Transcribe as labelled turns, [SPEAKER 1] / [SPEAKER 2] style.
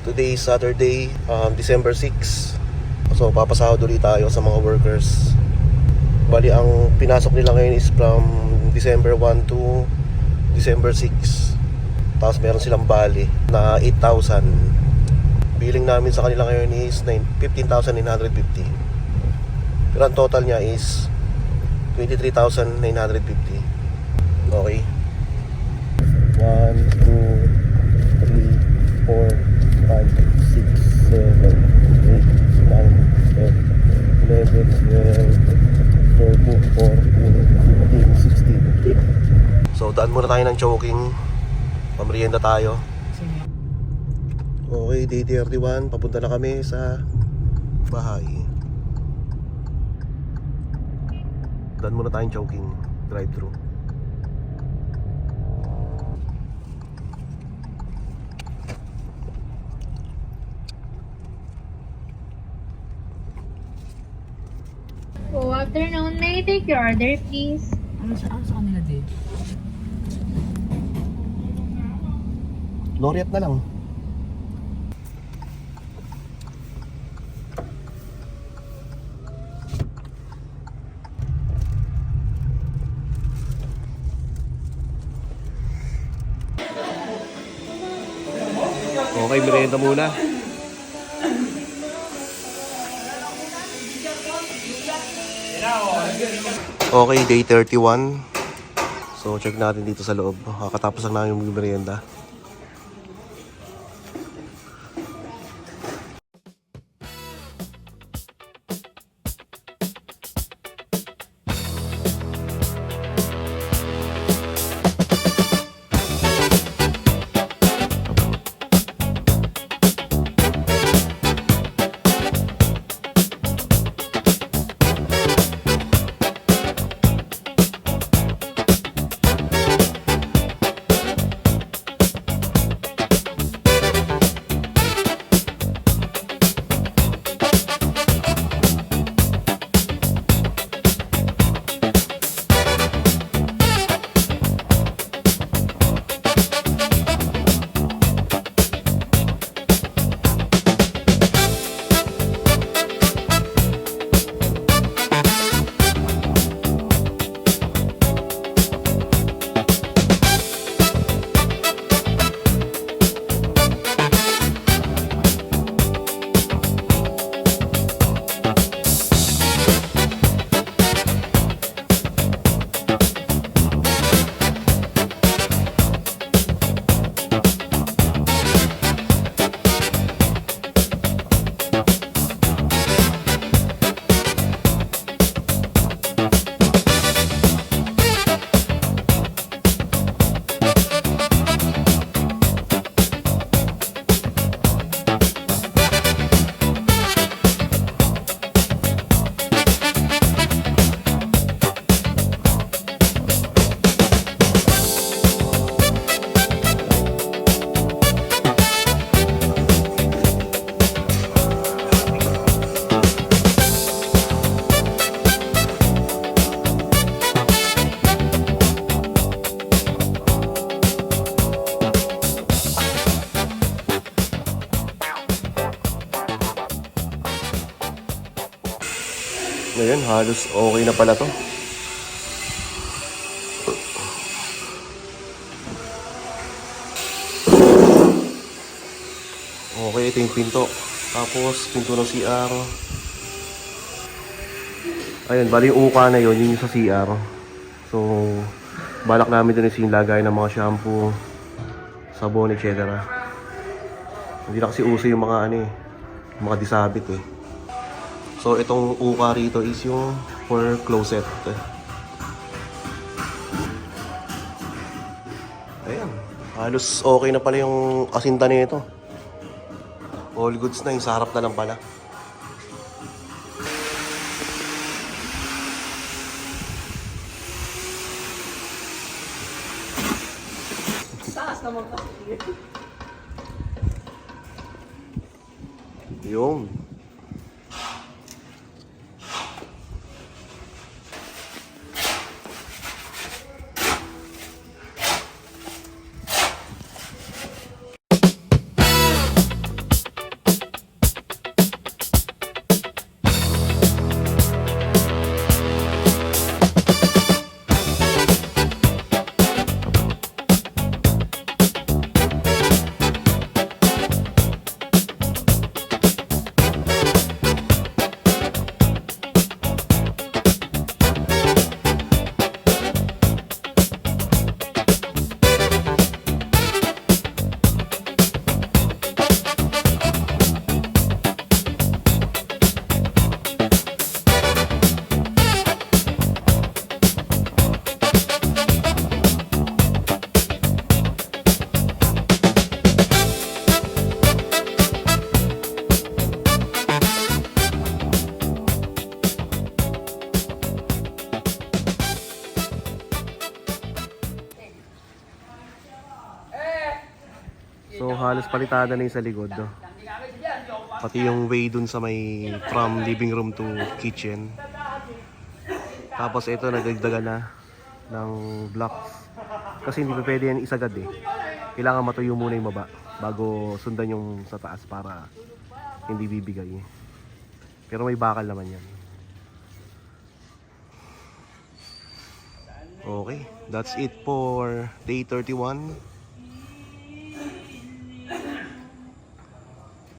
[SPEAKER 1] Today is Saturday, December 6. So papasahod ulit tayo sa mga workers. Bali ang pinasok nila ngayon is from December 1 to December 6. Tapos meron silang bali na 8,000. Billing namin sa kanila ngayon is 15,950. Pero ang total niya is 23,950. Okay. 1, 2, 3, 4, 5, 6, 7, 8, 9, 10, 11, 12, 13, 14, 15, 16. So daan muna tayo ng choking. Pamerienda tayo. Okay, day 31. Papunta na kami sa bahay. Daan muna tayong choking. Drive-thru.
[SPEAKER 2] Good afternoon. May I take your order, please?
[SPEAKER 3] Ano sa kanila din?
[SPEAKER 1] Loriat na lang. Okay, merienda muna. Okay, day 31. So check natin dito sa loob. Kakatapos lang namin yung merienda. Ngayon, halos okay na pala to. Okay, ito yung pinto. Tapos, pinto ng CR. Ayun, bali yung uka na yun yung sa CR. So, balak namin dun yung lagay ng mga shampoo, sabon, etc. Hindi na kasi uso yung mga mga disabit eh. So, itong uka rito is yung for closet. Ayan. Halos okay na pala yung asinta nito. All goods na, yung sa harap na lang pala.
[SPEAKER 3] Taas naman kasi.
[SPEAKER 1] Yung halos palitada na yung sa likod. Oh. Pati yung way dun sa may from living room to kitchen. Tapos ito nagdagdagan na ng blocks. Kasi hindi pa pwede yan isagad eh. Kailangan matuyo muna yung baba bago sundan yung sa taas para hindi bibigay. Pero may bakal naman yan. Okay, that's it for day 31.